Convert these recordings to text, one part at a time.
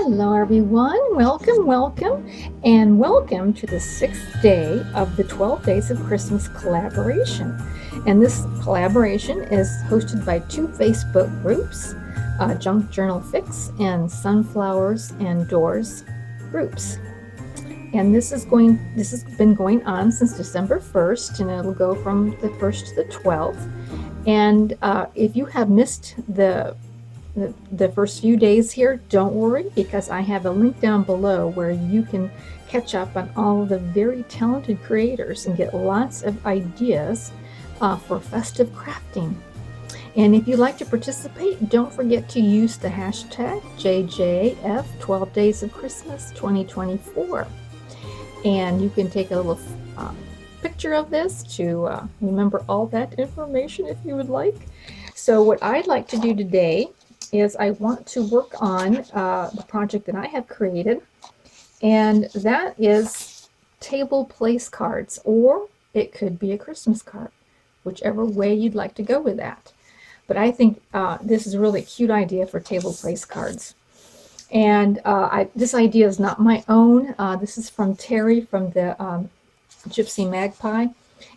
Hello, everyone. Welcome, and welcome to the sixth day of the 12 Days of Christmas collaboration. And this collaboration is hosted by two Facebook groups, Junk Journal Fix and Sunflowers and Doors groups. And this has been going on since December 1st, and it'll go from the 1st to the 12th. And if you have missed the first few days here, don't worry, because I have a link down below where you can catch up on all of the very talented creators and get lots of ideas for festive crafting. And if you'd like to participate, don't forget to use the hashtag JJF 12 Days of Christmas 2024. And you can take a little picture of this to remember all that information if you would like. So what I'd like to do today is I want to work on the project that I have created, and that is table place cards, or it could be a Christmas card, whichever way you'd like to go with that. But I think this is a really cute idea for table place cards. And this idea is not my own. This is from Terry from the Gypsy Magpie,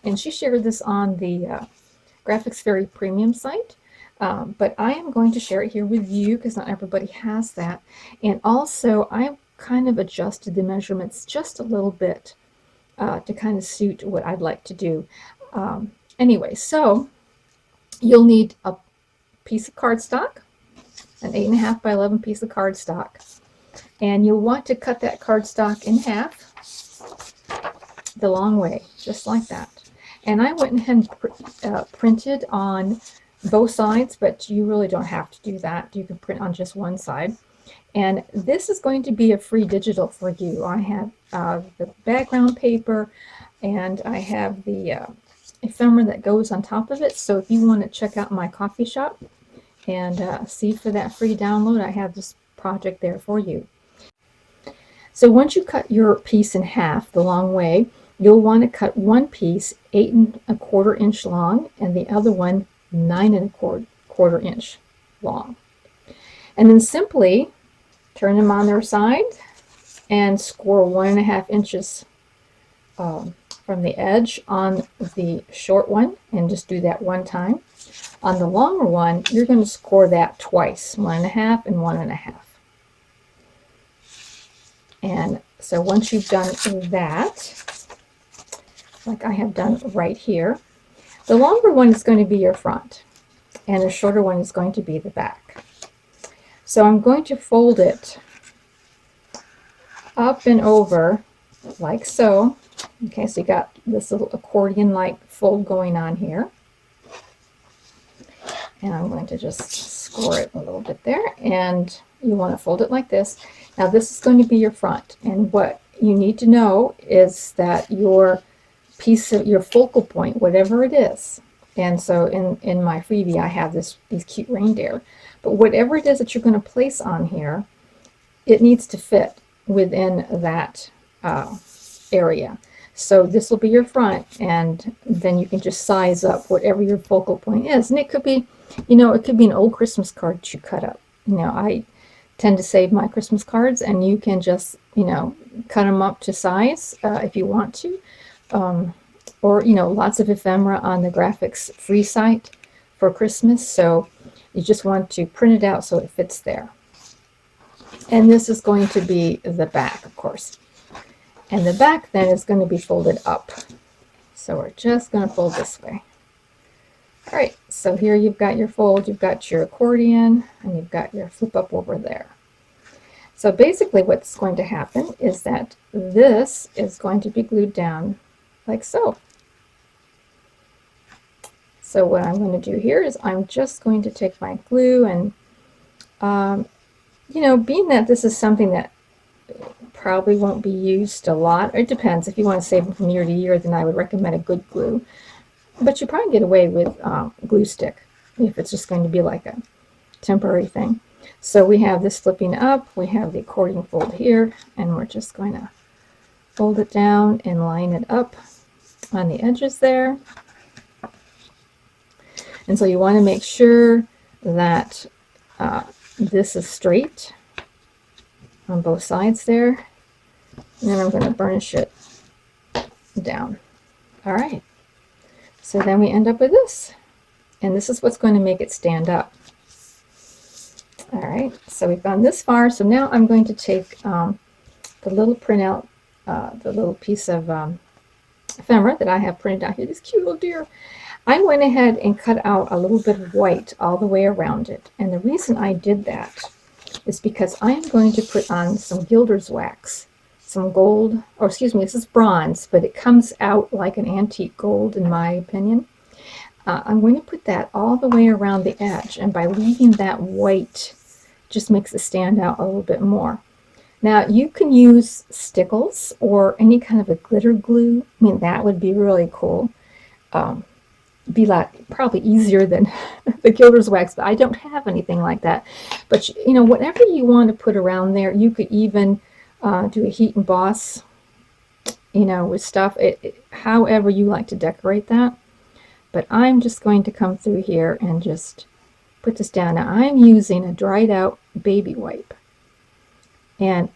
and she shared this on the Graphics Fairy Premium site. But I am going to share it here with you because not everybody has that. And also, I kind of adjusted the measurements just a little bit to kind of suit what I'd like to do. Anyway, so you'll need a piece of cardstock, an 8.5 by 11 piece of cardstock. And you'll want to cut that cardstock in half the long way, just like that. And I went ahead and printed on both sides, but you really don't have to do that. You can print on just one side. And this is going to be a free digital for you. I have the background paper, and I have the ephemera that goes on top of it. So if you want to check out my coffee shop and see for that free download, I have this project there for you. So once you cut your piece in half the long way, you'll want to cut one piece 8.25 inch long and the other one 9.25 inch long. And then simply turn them on their side and score 1.5 inches from the edge on the short one, and just do that one time. On the longer one, you're going to score that twice, 1.5 and 1.5. And so once you've done that, like I have done right here, the longer one is going to be your front, and the shorter one is going to be the back. So I'm going to fold it up and over like so. Okay, so you got this little accordion-like fold going on here. And I'm going to just score it a little bit there, and you want to fold it like this. Now this is going to be your front, and what you need to know is that your piece of your focal point, whatever it is, and so in my freebie I have these cute reindeer, but whatever it is that you're going to place on here, it needs to fit within that area. So this will be your front, and then you can just size up whatever your focal point is. And it could be, it could be an old Christmas card that you cut up. I tend to save my Christmas cards, and you can just cut them up to size if you want to. Or lots of ephemera on the graphics free site for Christmas, so you just want to print it out so it fits there. And this is going to be the back, of course, and the back then is going to be folded up, so we're just going to fold this way. All right, so here you've got your fold, you've got your accordion, and you've got your flip up over there. So basically what's going to happen is that this is going to be glued down like so. So what I'm going to do here is I'm just going to take my glue and, being that this is something that probably won't be used a lot, it depends. If you want to save them from year to year, then I would recommend a good glue. But you probably get away with glue stick if it's just going to be like a temporary thing. So we have this flipping up, we have the accordion fold here, and we're just going to fold it down and line it up on the edges there. And so you want to make sure that this is straight on both sides there. And then I'm going to burnish it down. All right. So then we end up with this. And this is what's going to make it stand up. All right. So we've gone this far. So now I'm going to take the little printout, the little piece of ephemera that I have printed out here, this cute little deer. I went ahead and cut out a little bit of white all the way around it. And the reason I did that is because I'm going to put on some gilder's wax, some gold, or excuse me, this is bronze, but it comes out like an antique gold in my opinion. I'm going to put that all the way around the edge, and by leaving that white, just makes it stand out a little bit more. Now you can use stickles or any kind of a glitter glue. I mean, that would be really cool. Be like probably easier than the gilder's wax, but I don't have anything like that. But you know, whatever you want to put around there, you could even do a heat emboss, you know, with stuff, however you like to decorate that. But I'm just going to come through here and just put this down. Now I'm using a dried out baby wipe, and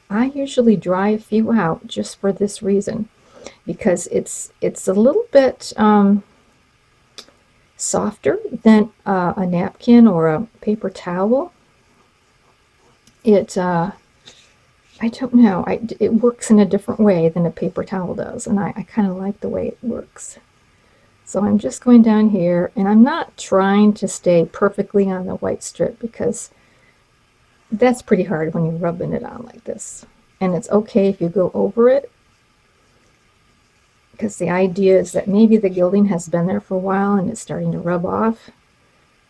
I usually dry a few out just for this reason, because it's a little bit softer than a napkin or a paper towel. I don't know, it works in a different way than a paper towel does, and I kind of like the way it works. So I'm just going down here, and I'm not trying to stay perfectly on the white strip, because that's pretty hard when you're rubbing it on like this. And it's okay if you go over it, because the idea is that maybe the gilding has been there for a while and it's starting to rub off,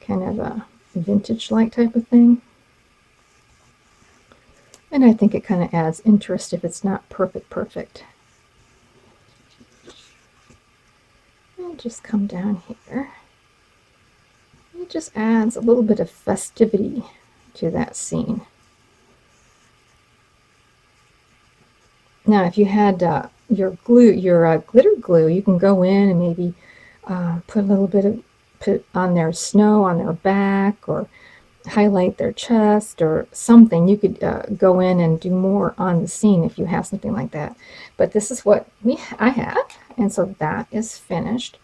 kind of a vintage-like type of thing. And I think it kind of adds interest if it's not perfect. I'll just come down here. It just adds a little bit of festivity to that scene. Now, if you had your glue, your glitter glue, you can go in and maybe put a little bit of, put on their snow on their back, or highlight their chest or something. You could go in and do more on the scene if you have something like that. But this is what I have, and so that is finished.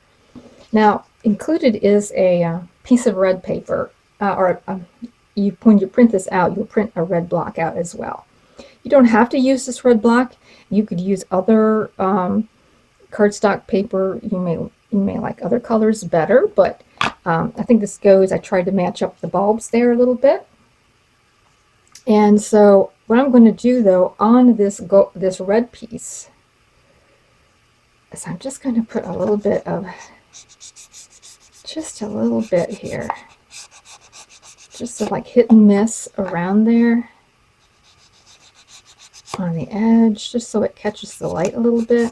Now, included is a piece of red paper, when you print this out, you'll print a red block out as well. You don't have to use this red block. You could use other cardstock paper. You may like other colors better, but I think this goes. I tried to match up the bulbs there a little bit. And so what I'm going to do though on this red piece is I'm just going to put a little bit of, just a little bit here, just to like hit and miss around there on the edge, just so it catches the light a little bit.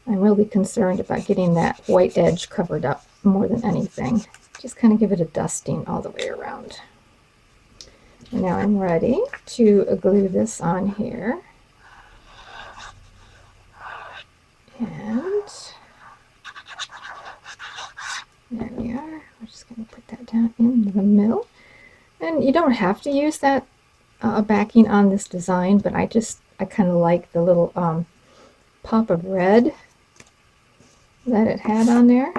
I'm really concerned about getting that white edge covered up more than anything. Just kind of give it a dusting all the way around. And now I'm ready to glue this on here. And there we are. We're just going to put that down in the middle. And you don't have to use that backing on this design, but I kind of like the little pop of red that it had on there.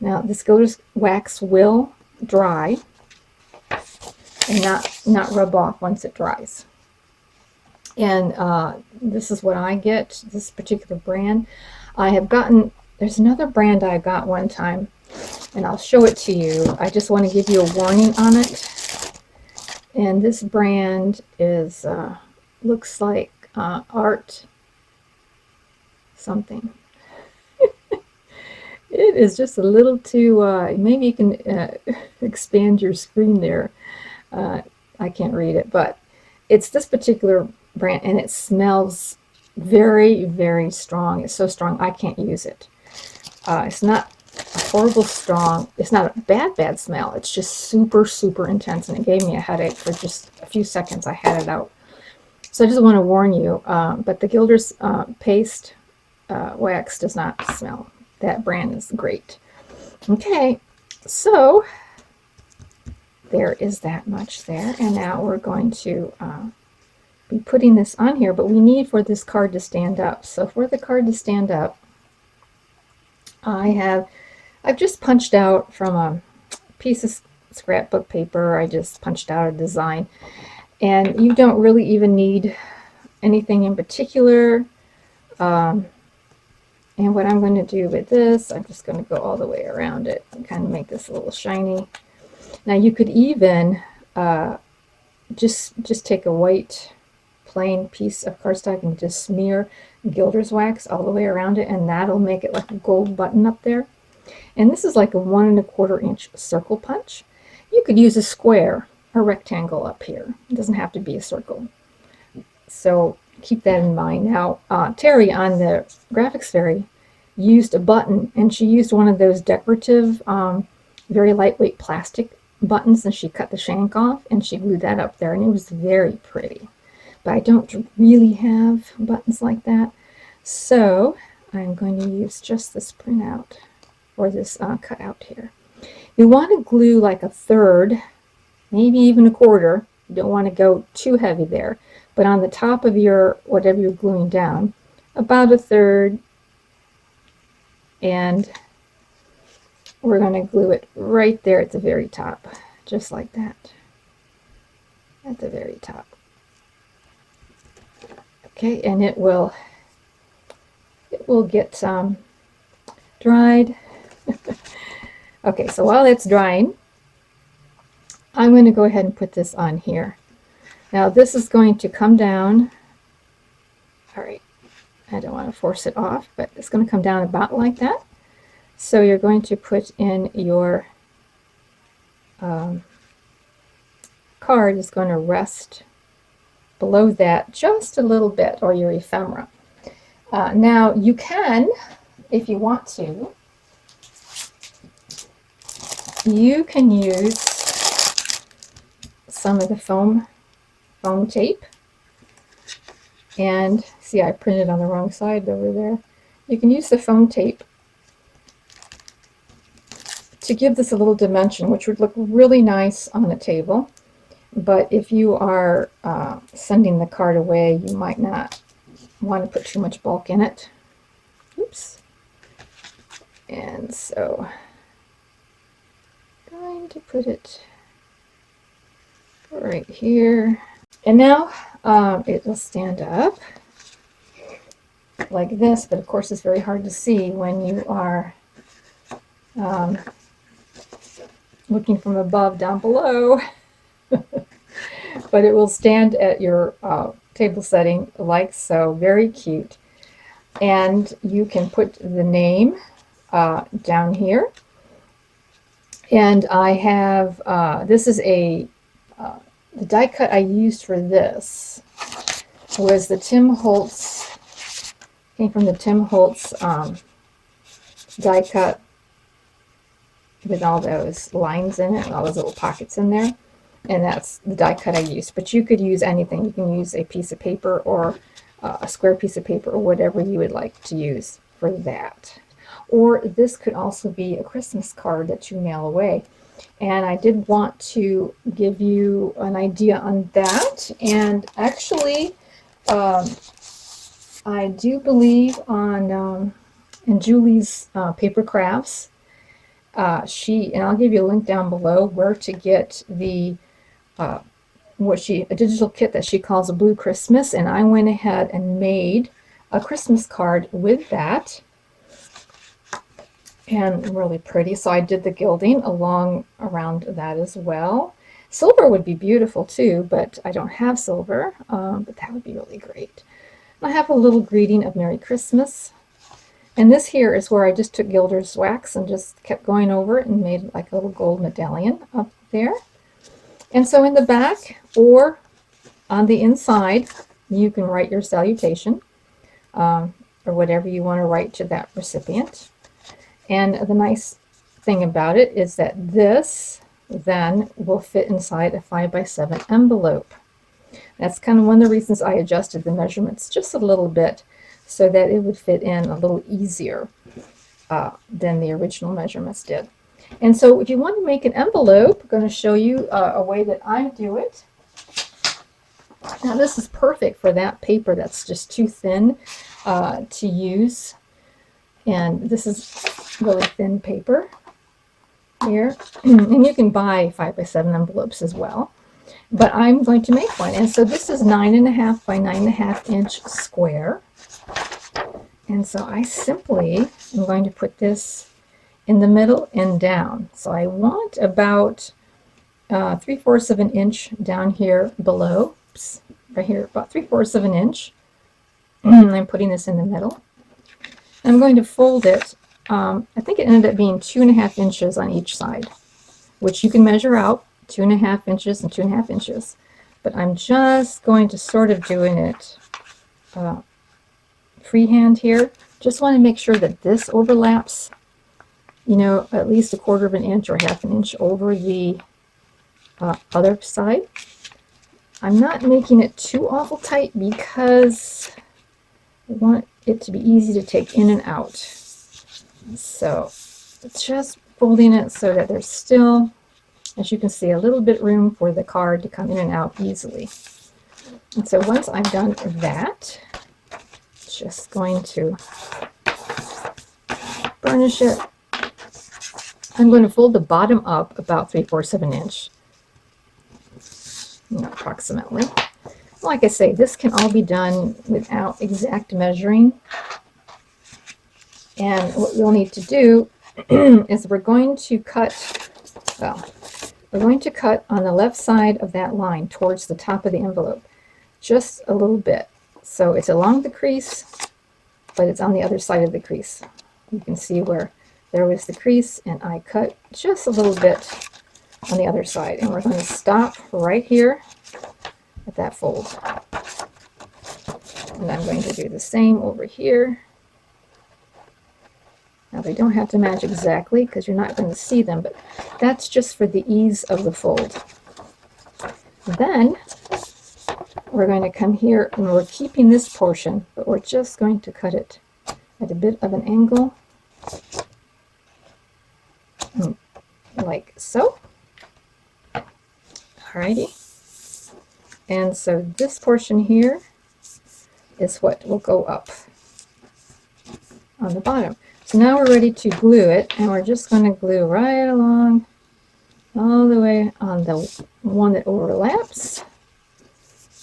Now this gilder's wax will dry and not rub off once it dries. And this is what I get, this particular brand. I have gotten, there's another brand I got one time, and I'll show it to you. I just want to give you a warning on it. And this brand is looks like art something. It is just a little too, maybe you can expand your screen there. I can't read it, but it's this particular brand, and it smells very, very strong. It's so strong I can't use it. It's not a horrible strong, it's not a bad smell. It's just super, super intense, and it gave me a headache for just a few seconds. I had it out. So I just want to warn you, but the Gilder's paste wax does not smell. That brand is great. Okay, so there is that much there. And now we're going to be putting this on here, but we need for this card to stand up. So for the card to stand up, I've just punched out from a piece of scrapbook paper. I just punched out a design, and you don't really even need anything in particular. And what I'm going to do with this, I'm just going to go all the way around it and kind of make this a little shiny. Now you could even just take a white plain piece of cardstock and just smear gilder's wax all the way around it, and that'll make it like a gold button up there. And this is like a 1 1/4 inch circle punch. You could use a square or rectangle up here. It doesn't have to be a circle. So keep that in mind. Now, Terry on the Graphics Fairy used a button, and she used one of those decorative, very lightweight plastic buttons, and she cut the shank off and she glued that up there, and it was very pretty. But I don't really have buttons like that, so I'm going to use just this printout or this cutout here. You want to glue like a third, maybe even a quarter. You don't want to go too heavy there, but on the top of your whatever you're gluing down, about a third, and we're going to glue it right there at the very top, just like that, at the very top. Okay, and it will get dried. Okay, so while it's drying, I'm going to go ahead and put this on here. Now this is going to come down. All right, I don't want to force it off, but it's going to come down about like that. So you're going to put in your card is going to rest below that just a little bit, or your ephemera. Now you can, if you want to, you can use some of the foam tape. And see, I printed on the wrong side over there. You can use the foam tape to give this a little dimension, which would look really nice on a table. But if you are sending the card away, you might not want to put too much bulk in it. Oops. And so I'm going to put it right here. And now it will stand up like this, but of course it's very hard to see when you are looking from above down below. But it will stand at your table setting like so. Very cute. And you can put the name down here. And I have, this is the die cut I used for this was the Tim Holtz, came from the Tim Holtz die cut with all those lines in it and all those little pockets in there. And that's the die cut I used. But you could use anything. You can use a piece of paper or a square piece of paper or whatever you would like to use for that. Or this could also be a Christmas card that you mail away. And I did want to give you an idea on that. And actually, I do believe on in Julie's Paper Crafts, and I'll give you a link down below where to get the a digital kit that she calls a Blue Christmas, and I went ahead and made a Christmas card with that, and really pretty. So I did the gilding along around that as well. Silver would be beautiful too, but I don't have silver, but that would be really great. I have a little greeting of Merry Christmas. And this here is where I just took gilder's wax and just kept going over it and made like a little gold medallion up there. And so in the back or on the inside, you can write your salutation or whatever you want to write to that recipient. And the nice thing about it is that this then will fit inside a 5x7 envelope. That's kind of one of the reasons I adjusted the measurements just a little bit, so that it would fit in a little easier than the original measurements did. And so if you want to make an envelope, I'm going to show you a way that I do it. Now this is perfect for that paper that's just too thin to use. And this is really thin paper here. And you can buy 5x7 envelopes as well. But I'm going to make one. And so this is 9.5 by 9.5 inch square. And so I simply am going to put this in the middle and down. So I want about 3/4 of an inch down here below. Oops, right here, about 3/4 of an inch. I'm putting this in the middle. I'm going to fold it. I think it ended up being 2.5 inches on each side, which you can measure out, 2.5 inches and 2.5 inches. But I'm just going to sort of doing it freehand here. Just want to make sure that this overlaps, you know, at least 1/4 of an inch or 1/2 an inch over the other side. I'm not making it too awful tight because I want it to be easy to take in and out. So just folding it so that there's still, as you can see, a little bit room for the card to come in and out easily. And so once I've done that, just going to burnish it. I'm going to fold the bottom up about 3/4 of an inch, you know, approximately. Like I say, this can all be done without exact measuring. And what we'll need to do is we're going to cut, well, we're going to cut on the left side of that line towards the top of the envelope, just a little bit. So it's along the crease, but it's on the other side of the crease. You can see where there was the crease, and I cut just a little bit on the other side. And we're going to stop right here at that fold. And I'm going to do the same over here. Now they don't have to match exactly because you're not going to see them, but that's just for the ease of the fold. Then we're going to come here and we're keeping this portion, but we're just going to cut it at a bit of an angle, like so. Alrighty. And so this portion here is what will go up on the bottom. So now we're ready to glue it, and we're just going to glue right along all the way on the one that overlaps.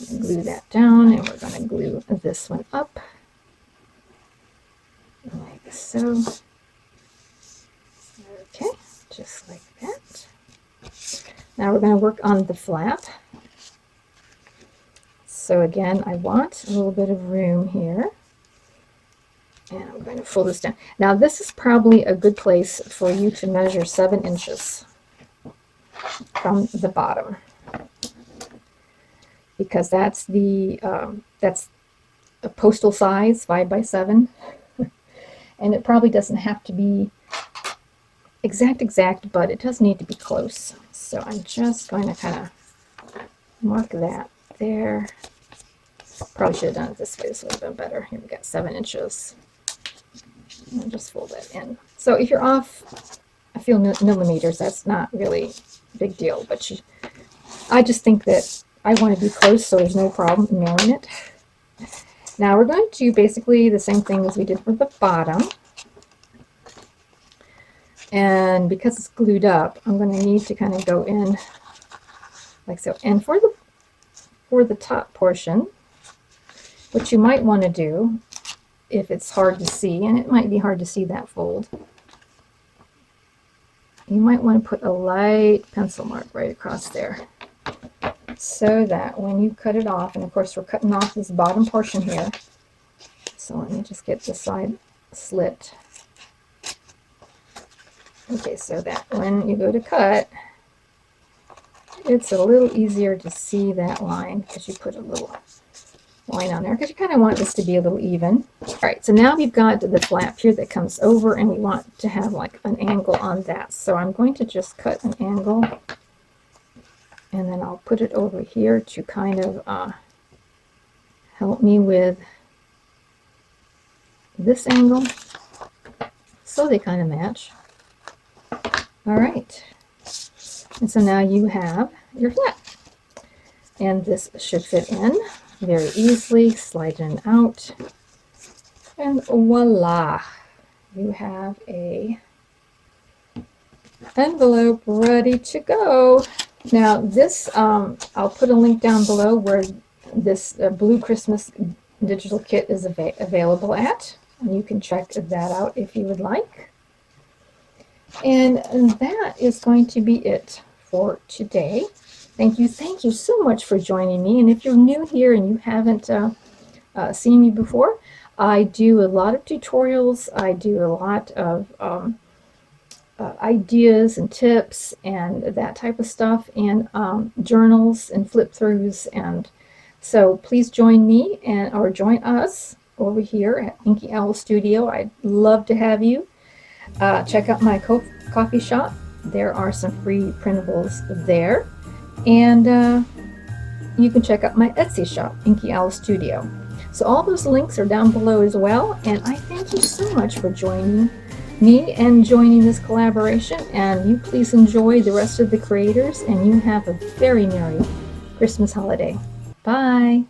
Glue that down, and we're going to glue this one up like so. Okay, just like that. Now we're going to work on the flap. So again, I want a little bit of room here. And I'm going to fold this down. Now this is probably a good place for you to measure 7 inches from the bottom, because that's the that's a postal size 5x7, and it probably doesn't have to be exact, but it does need to be close. So I'm just going to kind of mark that there. Probably should have done it this way. This would have been better. Here we got 7 inches. And just fold that in. So if you're off a few millimeters, that's not really a big deal. But I just think that I want to be close, so there's no problem in mailing it. Now we're going to do basically the same thing as we did for the bottom. And because it's glued up, I'm going to need to kind of go in like so. And for the top portion, what you might want to do, if it's hard to see, and it might be hard to see that fold, you might want to put a light pencil mark right across there, so that when you cut it off, and of course we're cutting off this bottom portion here, so let me just get the side slit. Okay, so that when you go to cut, it's a little easier to see that line because you put a little line on there, because you kind of want this to be a little even. All right, so now we've got the flap here that comes over, and we want to have like an angle on that. So I'm going to just cut an angle, and then I'll put it over here to kind of help me with this angle, so they kind of match. All right. And so now you have your flat. And this should fit in very easily. Slide in out. And voila. You have a envelope ready to go. Now this, I'll put a link down below where this Blue Christmas digital kit is available at. And you can check that out if you would like. And that is going to be it for today. Thank you so much for joining me. And if you're new here and you haven't seen me before, I do a lot of tutorials. I do a lot of ideas and tips and that type of stuff, and journals and flip throughs. And so please join me or join us over here at Inky Owl Studio. I'd love to have you. Check out my coffee shop. There are some free printables there. And you can check out my Etsy shop, Inky Owl Studio. So all those links are down below as well. And I thank you so much for joining me and joining this collaboration. And you please enjoy the rest of the creators, and you have a very Merry Christmas holiday. Bye.